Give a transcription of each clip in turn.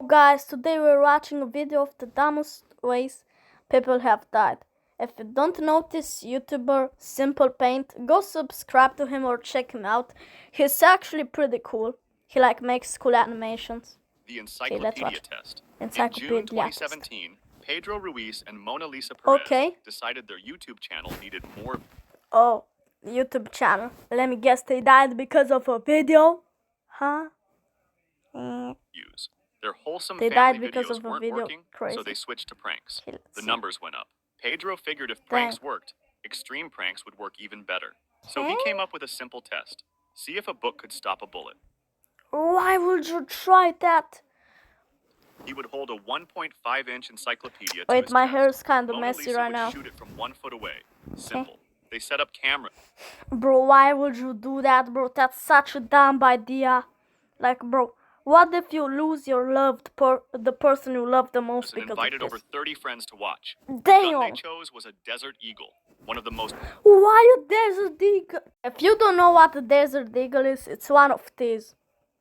Guys, today we're watching a video of the dumbest ways people have died. If you don't know this YouTuber, Simple Paint, go subscribe to him or check him out. He's actually pretty cool. He makes cool animations. The Encyclopedia Test. Encyclopedia In June 2017, Pedro Ruiz and Mona Lisa Perez decided their YouTube channel needed more. Oh, YouTube channel. Let me guess, they died because of a video? Huh? Views. Their wholesome They family died because videos of a weren't video. working, Crazy. so they switched to pranks. Okay, The see. numbers went up. Pedro figured if pranks worked, extreme pranks would work even better. So he came up with a simple test. See if a book could stop a bullet. Why would you try that? He would hold a 1.5-inch encyclopedia to Wait, his my chest. hair is kind of Mona messy Lisa right would now. shoot it from 1 foot away. Simple. They set up cameras. Bro, why would you do that, bro? That's such a dumb idea. Bro, what if you lose your the person you love the most And because invited of this? over 30 friends to watch. Damn. The gun they chose was a Desert Eagle, one of the most. Why a Desert Eagle? If you don't know what a Desert Eagle is, it's one of these.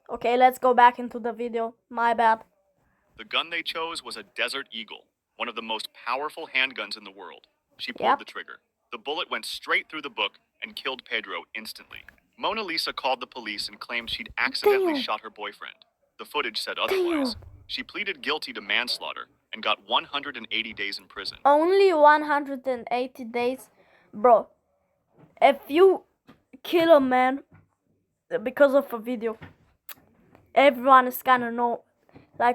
Okay, let's go back into the video. My bad. The gun they chose was a Desert Eagle, one of the most powerful handguns in the world. She pulled the trigger. The bullet went straight through the book and killed Pedro instantly. Mona Lisa called the police and claimed she'd accidentally shot her boyfriend. The footage said otherwise. She pleaded guilty to manslaughter and got 180 days in prison. Only 180 days? Bro, if you kill a man because of a video, everyone is gonna know.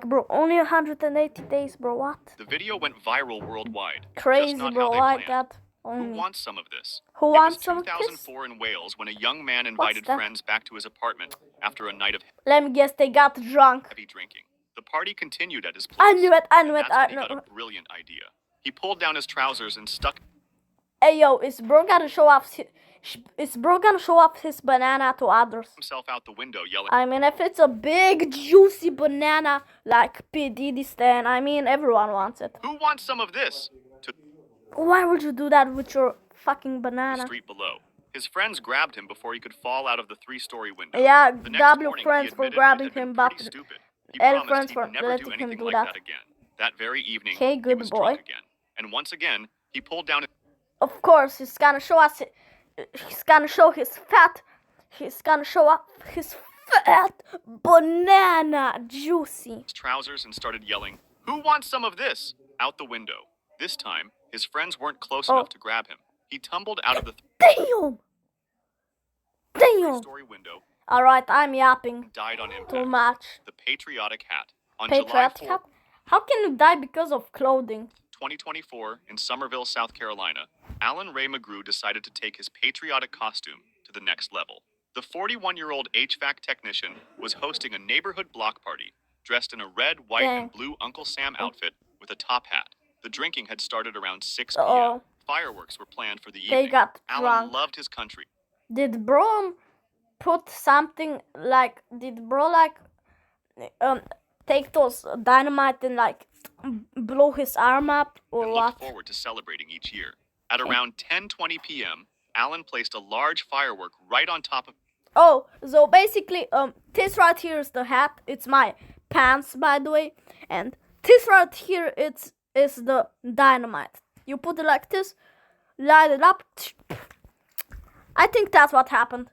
Bro, only 180 days, bro, what? The video went viral worldwide. Crazy, just not bro, how they like planned. that. Only. Who wants some of this? Who wants some of this? It was 2004 in Wales when a young man invited friends back to his apartment after a night of Let me guess, they got drunk. heavy drinking. The party continued at his place. I knew it, I knew it, That's I when he knew got it. a brilliant idea. He pulled down his trousers and stuck Hey yo, is bro gonna show off his banana to others? himself out the window yelling. I mean, if it's a big juicy banana like P. Diddy's, then I mean everyone wants it. Who wants some of this? To Why would you do that with your fucking the banana? street below. His friends grabbed him before he could fall out of the 3-story window. Yeah, The next W morning, friends he for admitted grabbing it had him, been but pretty stupid. He L promised friends he'd for never letting do him anything do like that. that again. That very evening, Okay, he good was boy. drunk again. And once again, he pulled down Of course, he's gonna show off his fat banana juicy. his trousers and started yelling, "Who wants some of this?" out the window. This time, his friends weren't close enough to grab him. He tumbled out of the Damn! 3-story window, Alright, I'm yapping died on impact. too much. The patriotic hat. On Patriot July 4th, hat? How can you die because of clothing? 2024, in Somerville, South Carolina, Alan Ray McGrew decided to take his patriotic costume to the next level. The 41-year-old HVAC technician was hosting a neighborhood block party, dressed in a red, white, and blue Uncle Sam outfit with a top hat. The drinking had started around 6 p.m. Fireworks were planned for the evening. They got Alan drunk. loved his country. Did bro put something take those dynamite and blow his arm up or and what? looked forward to celebrating each year. At around 10:20 p.m., Alan placed a large firework right on top of. Oh, so basically, this right here is the hat. It's my pants, by the way, and this right here is the dynamite. You put it like this, light it up. I think that's what happened.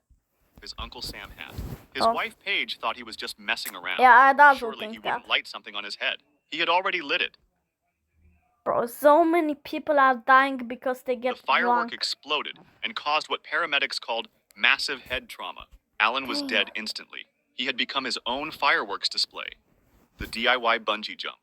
His Uncle Sam hat. His wife Paige thought he was just messing around. Yeah, I also Surely think he that. wouldn't light something on his head. He had already lit it. Bro, so many people are dying because they get The firework drunk. exploded and caused what paramedics called massive head trauma. Alan was dead instantly. He had become his own fireworks display. The DIY bungee jump.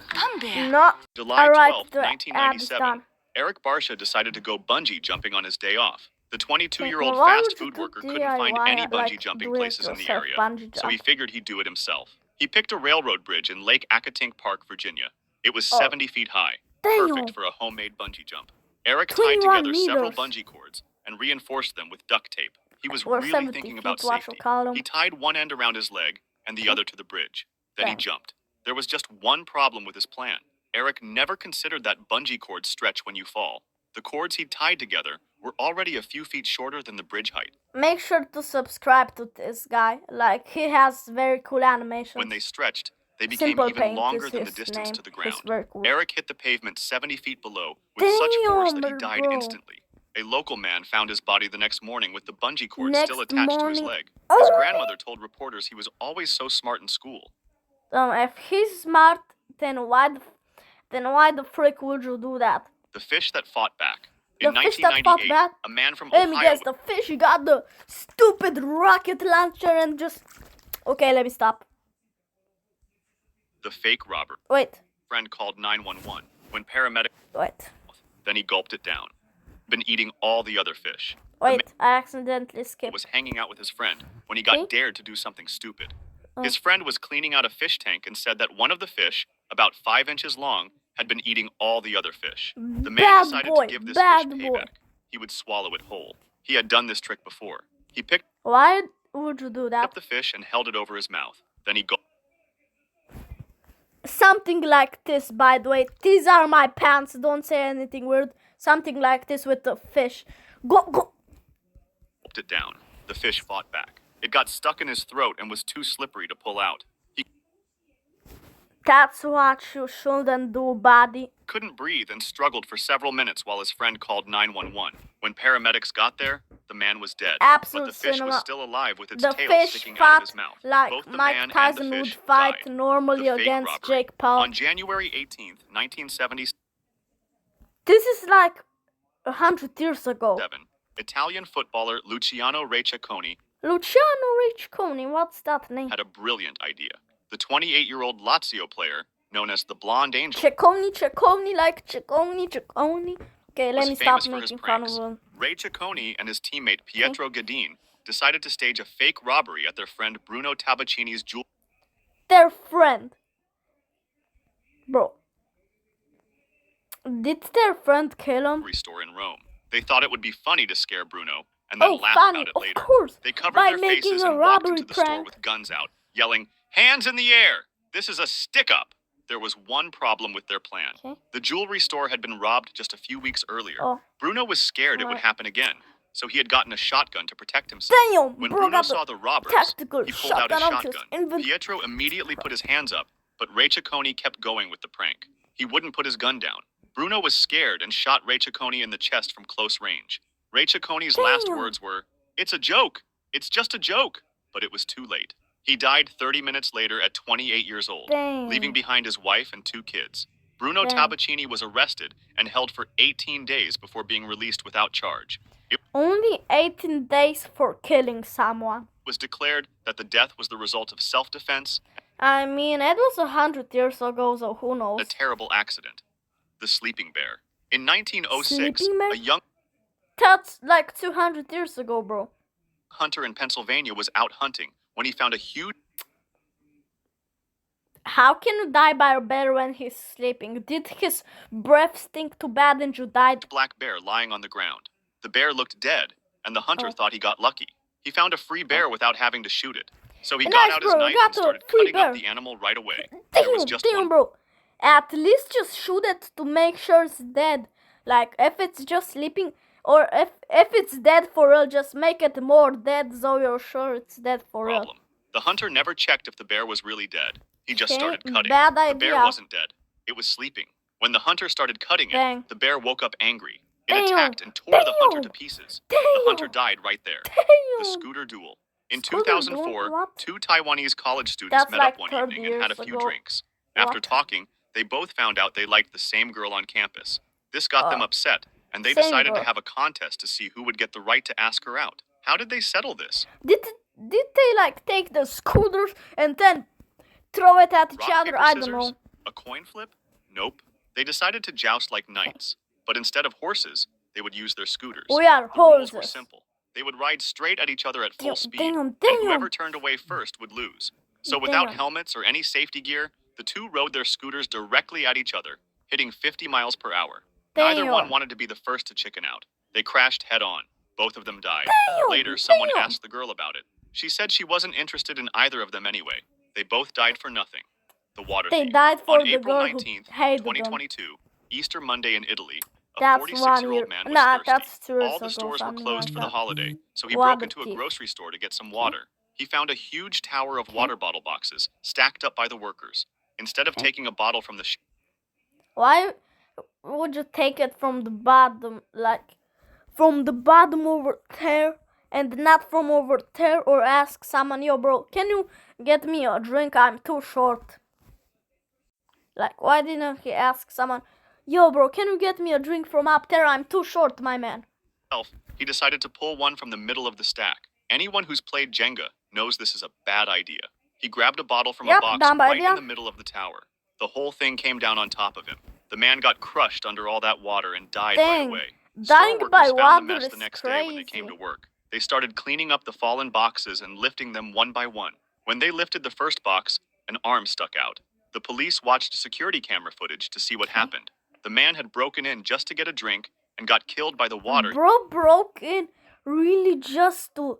Come there. No. July Alright, 12, the ad is 1997, done. Eric Barsha decided to go bungee jumping on his day off. The 22-year-old Why would fast you food do worker couldn't find DIY, any bungee jumping do it places in the yourself, area, bungee so he jump? figured he'd do it himself. He picked a railroad bridge in Lake Accotink Park, Virginia. It was 70 feet high, perfect for a homemade bungee jump. Eric tied 21 together several meters. bungee cords and reinforced them with duct tape. He was Or really 70 thinking feet, about what safety. you call them. He tied one end around his leg and the other to the bridge. Then he Dang. jumped. There was just one problem with his plan. Eric never considered that bungee cords stretch when you fall. The cords he'd tied together were already a few feet shorter than the bridge height. Make sure to subscribe to this guy. He has very cool animations. When they stretched, They became Simple even Paint longer is than the his distance name. to the He's ground. very cool. Eric hit the pavement 70 feet below with such force that he Damn, died bro. instantly. A local man found his body the next morning with the bungee cord Next still attached to his morning- leg. Oh! His grandmother told reporters he was always so smart in school. If he's smart, then why the frick would you do that? The fish that fought back. The In fish that fought 1998, back? a man from Let me Ohio guess, the fish got the stupid rocket launcher and just... Okay, let me stop. the fake robber. Wait, Friend called 911 when paramedics. wait, Then he gulped it down. Been eating all the other fish. wait. I accidentally skipped. Was hanging out with his friend when he got Okay. dared to do something stupid. Oh. His friend was cleaning out a fish tank and said that one of the fish, about 5 inches long, had been eating all the other fish. The man Bad decided boy, to give this bad fish boy. payback. He would swallow it whole. He had done this trick before. He picked Why would you do up that? the fish and held it over his mouth. Then he gulped Something like this, by the way. These are my pants. Don't say anything weird. Something like this with the fish. Go. it down. The fish fought back. It got stuck in his throat and was too slippery to pull out. He That's what you shouldn't do, buddy. couldn't breathe and struggled for several minutes while his friend called 911. When paramedics got there, the man was dead. Absolute but the fish cinema. was still alive with its The tail fish sticking out fought of his mouth. like Both the Mike man Tyson and the would fish fight died. normally The fake against robbery. Jake Paul. On January 18th, 1977, This is like 100 years ago. Italian footballer Luciano Recchiaconi Luciano Ricconi, what's that name? had a brilliant idea. The 28-year-old Lazio player, known as the Blonde Angel, Cecconi. Okay, let was me stop famous for his making fun of pranks. him. Recchiaconi and his teammate Pietro Gadin decided to stage a fake robbery at their friend Bruno Tabacini's jewelry Their friend. Bro. Did their friend kill him? store in Rome. They thought it would be funny to scare Bruno and then Oh, laugh funny, about it of later. course. They covered By their making faces a and walked robbery into the store prank. with guns out, yelling, "Hands in the air! This is a stick-up!" There was one problem with their plan. Okay. The jewelry store had been robbed just a few weeks earlier. Oh. Bruno was scared it would Right. happen again, so he had gotten a shotgun to protect himself. Damn, When bro Bruno got saw the the robbers, tactical he pulled out his shotgun out his shotgun. inventory. Pietro immediately put his hands up, but Recchiaconi kept going with the prank. He wouldn't put his gun down. Bruno was scared and shot Recchiaconi in the chest from close range. Recchiaconi's last Damn. words were, "It's a joke. It's just a joke." But it was too late. He died 30 minutes later at 28 years old, Damn. leaving behind his wife and 2 kids. Bruno Damn. Tabacini was arrested and held for 18 days before being released without charge. It Only 18 days for killing someone. was declared that the death was the result of self-defense, I mean, it was 100 years ago, so who knows? a terrible accident. The sleeping bear. In 1906, Sleeping bear? a young That's like 200 years ago, bro. hunter in Pennsylvania was out hunting when he found a huge How can you die by a bear when he's sleeping? Did his breath stink too bad and you died? black bear lying on the ground. The bear looked dead, and the hunter Oh. thought he got lucky. He found a free bear without having to shoot it. So he Nice, got out his bro, knife got and a started free cutting bear. up the animal right away. There was just Damn, one bro. At least just shoot it to make sure it's dead. Like, if it's just sleeping, or if it's dead for real, just make it more dead so you're sure it's dead for real. problem. The hunter never checked if the bear was really dead. He just Okay, started cutting. bad The bear idea. wasn't dead. It was sleeping. When the hunter started cutting it, Dang. the bear woke up angry. It Damn. attacked and tore the hunter to Damn. pieces. Damn. The hunter died right there. The Damn. scooter duel. In Scooter 2004, duel? What? 2 Taiwanese college students That's met like up one 30 evening and had a years few ago. drinks. After What? talking, they both found out they liked the same girl on campus. This got them Oh. upset, and they Same decided to girl. have a contest to see who would get the right to ask her out. How did they settle this? Did they like take the scooters and then throw it at each Rock, other? paper, I don't scissors? know. A coin flip? Nope. They decided to joust like knights, but instead of horses, they would use their scooters. We are The rules were horses. simple. They would ride straight at each other at full Damn, speed, damn, and damn. whoever turned away first would lose. So without Damn. helmets or any safety gear, the two rode their scooters directly at each other, hitting 50 miles per hour. Neither Damn. one wanted to be the first to chicken out. They crashed head-on. Both of them died. Damn, Later, someone damn. asked the girl about it. She said she wasn't interested in either of them anyway. They both died for nothing. The water They thief. died for On the April girl 19th, who hated them. 2022, Easter Monday in Italy, a That's 46-year-old 1 year. man was Nah, thirsty. that's 2 years All the ago, stores were something closed like for that. the holiday, so he Water broke into a thief. grocery store to get some water. He found a huge tower of water bottle boxes stacked up by the workers. Instead of taking a bottle from the Why would you take it from the bottom, like from the bottom over there, and not from over there, or ask someone, yo bro, can you get me a drink? I'm too short. Like, why didn't he ask someone, yo bro, can you get me a drink from up there? I'm too short, my man. He decided to pull one from the middle of the stack. Anyone who's played Jenga knows this is a bad idea. He grabbed a bottle from a box dumb right idea. in the middle of the tower. The whole thing came down on top of him. The man got crushed under all that water and died right Dang, away. dying Store by workers found the water mess is the next day when they crazy. came to work. They started cleaning up the fallen boxes and lifting them one by one. When they lifted the first box, an arm stuck out. The police watched security camera footage to see what happened. The man had broken in just to get a drink and got killed by the water Bro broke in really just to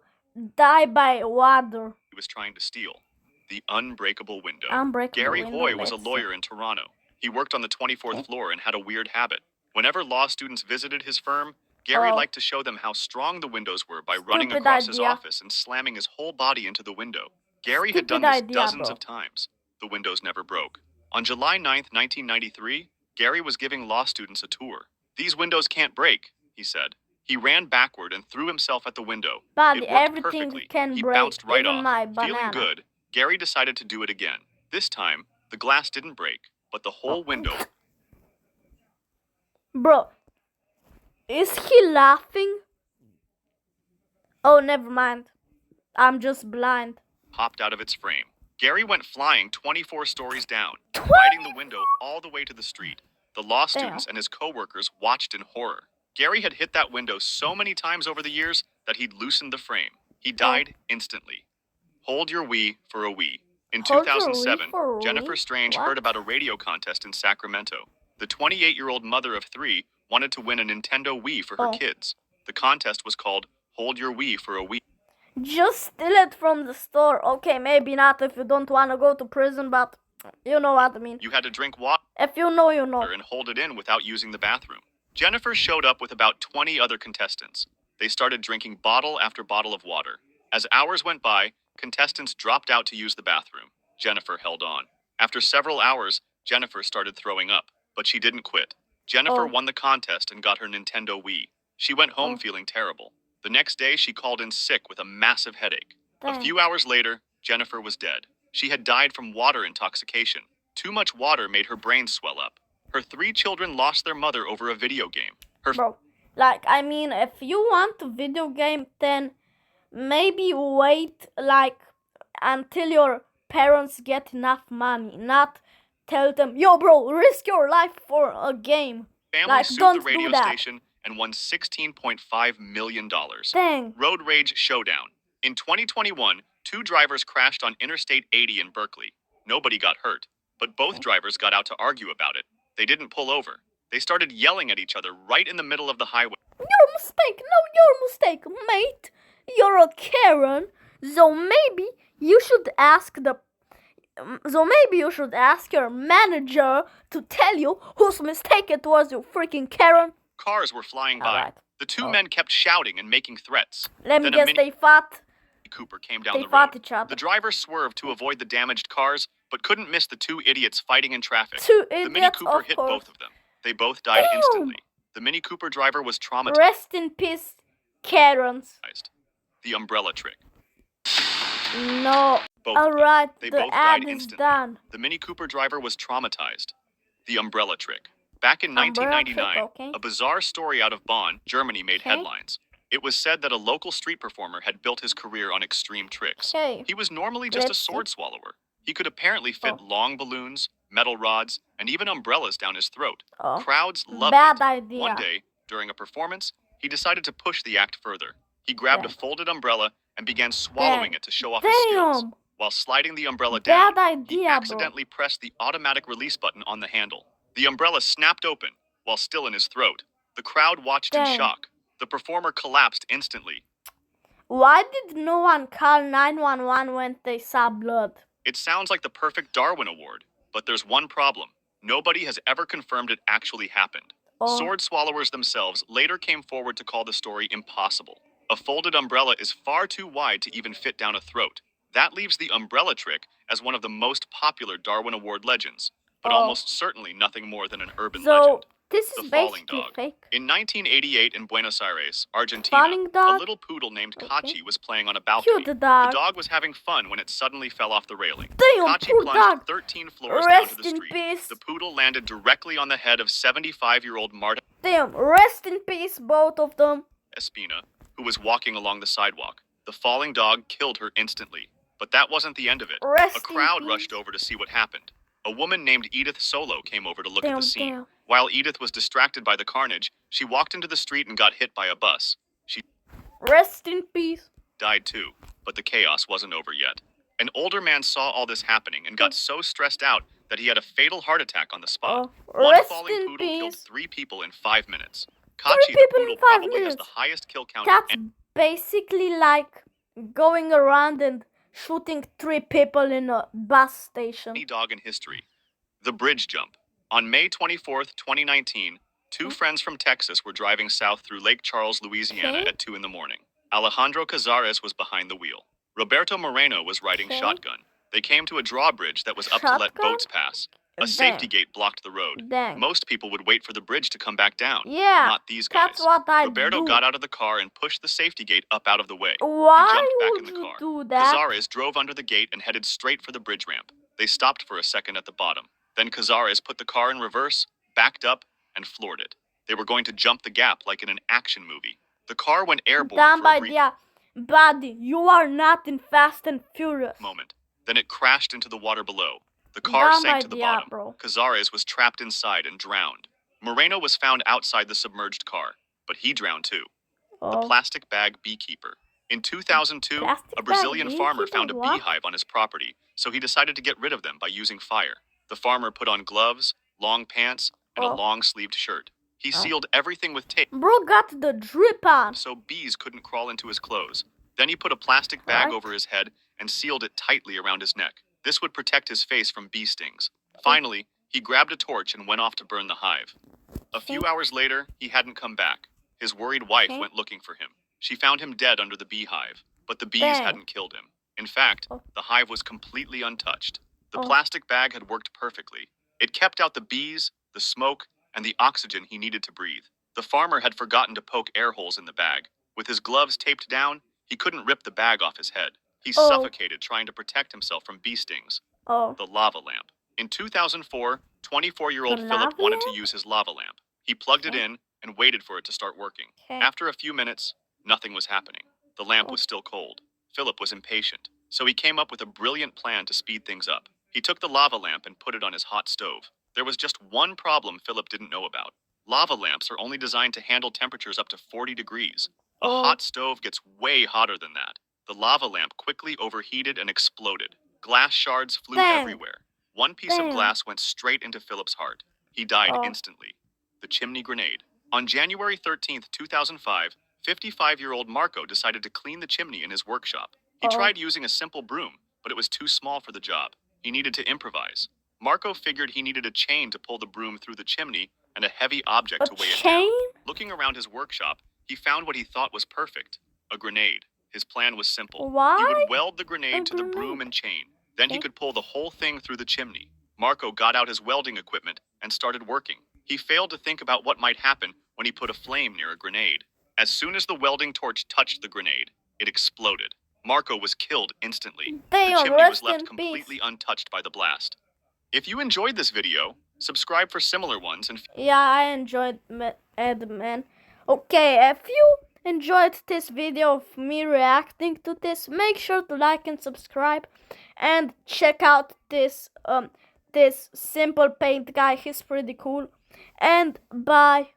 die by water. he was trying to steal. The unbreakable window. Unbreakable Gary window, Hoy was a let's see. lawyer in Toronto. He worked on the 24th floor and had a weird habit. Whenever law students visited his firm, Gary liked to show them how strong the windows were by running Stupid across his idea. office and slamming his whole body into the window. Gary had Stupid done this idea, dozens bro. of times. The windows never broke. On July 9th, 1993, Gary was giving law students a tour. "These windows can't break," he said. He ran backward and threw himself at the window. Buddy, It worked everything perfectly. can He break, bounced right even off. my Feeling banana. good, Gary decided to do it again. This time, the glass didn't break, but the whole window Bro, is he laughing? Oh, never mind. I'm just blind. popped out of its frame. Gary went flying 24 stories down, riding the window all the way to the street. The law students and his co-workers watched in horror. Gary had hit that window so many times over the years that he'd loosened the frame. He died instantly. Hold your Wii for a Wii. In Hold your Wii 2007, for a Jennifer Wii? Strange What? heard about a radio contest in Sacramento. The 28-year-old mother of 3 wanted to win a Nintendo Wii for her Oh. kids. The contest was called Hold Your Wii for a Wii. Just steal it from the store. Okay, maybe not if you don't want to go to prison, but you know what I mean. You had to drink water If you know, you know. and hold it in without using the bathroom. Jennifer showed up with about 20 other contestants. They started drinking bottle after bottle of water. As hours went by, contestants dropped out to use the bathroom. Jennifer held on. After several hours, Jennifer started throwing up, but she didn't quit. Jennifer Oh. won the contest and got her Nintendo Wii. She went home Oh. feeling terrible. The next day, she called in sick with a massive headache. A Dang. few hours later, Jennifer was dead. She had died from water intoxication. Too much water made her brain swell up. Her 3 children lost their mother over a video game. Her Bro, like, I mean, if you want a video game, then maybe wait, like, until your parents get enough money. Not tell them, yo, bro, risk your life for a game. family Like, sued don't the do radio that. station and won $16.5 million. Dang. Road Rage Showdown. In 2021, 2 drivers crashed on Interstate 80 in Berkeley. Nobody got hurt, but both drivers got out to argue about it. They didn't pull over. They started yelling at each other right in the middle of the highway. Your mistake. No, your mistake, mate. You're a Karen. So maybe you should ask your manager to tell you whose mistake it was, you freaking Karen. Cars were flying by. Alright. The 2 Oh. men kept shouting and making threats. Let me Then a guess, Mini they fought. Cooper came down They the fought road. each other. The driver swerved to avoid the damaged cars, but couldn't miss the 2 idiots fighting in traffic. 2 The Mini idiots, Cooper of hit course. both of them. They both died Damn. instantly. The Mini Cooper driver was traumatized. Rest in peace, Karens. The umbrella trick. No. Both of them. Alright, They the both died ad is instantly. done. The Mini Cooper driver was traumatized. The umbrella trick. Back in Umbrella 1999, trick, okay. a bizarre story out of Bonn, Germany made Okay. headlines. It was said that a local street performer had built his career on extreme tricks. Okay. He was normally just a Let's see. sword swallower. He could apparently fit Oh. long balloons, metal rods, and even umbrellas down his throat. Oh. Crowds loved Bad it. idea. One day, during a performance, he decided to push the act further. He grabbed a Dang. folded umbrella and began swallowing Dang. it to show off his skills. Damn. While sliding the umbrella down, Bad he idea, bro. accidentally pressed the automatic release button on the handle. The umbrella snapped open while still in his throat. The crowd watched in Dang. shock. The performer collapsed instantly. Why did no one call 911 when they saw blood? It sounds like the perfect Darwin Award, but there's one problem. Nobody has ever confirmed it actually happened. Oh. Sword swallowers themselves later came forward to call the story impossible. A folded umbrella is far too wide to even fit down a throat. That leaves the umbrella trick as one of the most popular Darwin Award legends, but Oh. almost certainly nothing more than an urban So legend. this The is falling basically dog. fake. In 1988 in Buenos Aires, Argentina, Falling a dog? little poodle named Okay. Kachi was playing on a balcony. Cute dog. The dog was having fun when it suddenly fell off the railing. Damn, Kachi poor plunged dog. 13 floors down to Rest the in street. peace. The poodle landed directly on the head of 75-year-old Marta Damn, rest in peace, both of them. Espina, who was walking along the sidewalk. The falling dog killed her instantly. But that wasn't the end of it. Rest A crowd in rushed peace. over to see what happened. A woman named Edith Solo came over to look at Damn, the scene. damn. While Edith was distracted by the carnage, she walked into the street and got hit by a bus. She Rest in peace. died too, but the chaos wasn't over yet. An older man saw all this happening and got so stressed out that he had a fatal heart attack on the spot. Oh, One rest falling in poodle killed peace. 3 people in 5 minutes. Kachi the people in poodle 5 probably has minutes. the highest kill count That's of basically like going around and shooting 3 people in a bus station. any dog in history. The bridge jump. On May 24th, 2019, 2 friends from Texas were driving south through Lake Charles, Louisiana Okay. at 2 in the morning. Alejandro Cazares was behind the wheel. Roberto Moreno was riding Okay. shotgun. They came to a drawbridge that was up to let Shotgun? boats pass. A Dang. safety gate blocked the road. Dang. Most people would wait for the bridge to come back down. Yeah, Not these guys. that's what I Roberto do. got out of the car and pushed the safety gate up out of the way. Why He jumped back would in the you car. do that? Cazares drove under the gate and headed straight for the bridge ramp. They stopped for a second at the bottom. Then Cazares put the car in reverse, backed up, and floored it. They were going to jump the gap like in an action movie. The car went airborne Damn for a brief idea. Buddy, you are not in Fast and Furious. moment. Then it crashed into the water below. The car Dumb sank to the idea, bottom. bro. Cazares was trapped inside and drowned. Moreno was found outside the submerged car, but he drowned too. The Oh, plastic bag beekeeper. In 2002, Plastic a bag Brazilian farmer beekeeper? found a What? beehive on his property, so he decided to get rid of them by using fire. The farmer put on gloves, long pants, and a Oh. long-sleeved shirt. He Oh. sealed everything with tape bro got the drip on. so bees couldn't crawl into his clothes. Then he put a plastic bag Right. over his head and sealed it tightly around his neck. This would protect his face from bee stings. Finally, he grabbed a torch and went off to burn the hive. A few Okay. hours later, he hadn't come back. His worried wife Okay. went looking for him. She found him dead under the beehive, but the bees Dang. hadn't killed him. In fact, Oh. the hive was completely untouched. The Oh. plastic bag had worked perfectly. It kept out the bees, the smoke, and the oxygen he needed to breathe. The farmer had forgotten to poke air holes in the bag. With his gloves taped down, he couldn't rip the bag off his head. He Oh. suffocated trying to protect himself from bee stings. Oh, The lava lamp. In 2004, 24-year-old The Philip lava wanted to lamp? use his lava lamp. He plugged it Okay. in and waited for it to start working. okay. After a few minutes, nothing was happening. The lamp Oh. was still cold. Philip was impatient, so he came up with a brilliant plan to speed things up. He took the lava lamp and put it on his hot stove. There was just one problem Philip didn't know about. Lava lamps are only designed to handle temperatures up to 40 degrees. A Oh. hot stove gets way hotter than that. The lava lamp quickly overheated and exploded. Glass shards flew Dang. everywhere. One piece of Damn. glass went straight into Philip's heart. He died Oh. instantly. The chimney grenade. On January 13th, 2005, 55-year-old Marco decided to clean the chimney in his workshop. He Oh. tried using a simple broom, but it was too small for the job. He needed to improvise. Marco figured he needed a chain to pull the broom through the chimney and a heavy object A to weigh it down. chain? Looking around his workshop, he found what he thought was perfect, a grenade. His plan was simple. Why? He would weld the A grenade to the broom grenade? and chain. Then he Okay. could pull the whole thing through the chimney. Marco got out his welding equipment and started working. He failed to think about what might happen when he put a flame near a grenade. As soon as the welding torch touched the grenade, it exploded. Marco was killed instantly. The Damn, chimney was rest left in completely peace. untouched by the blast. If you enjoyed this video, subscribe for similar ones and Yeah, I enjoyed it, man. Okay, if you enjoyed this video of me reacting to this, make sure to like and subscribe, and check out this simple paint guy. He's pretty cool. And bye.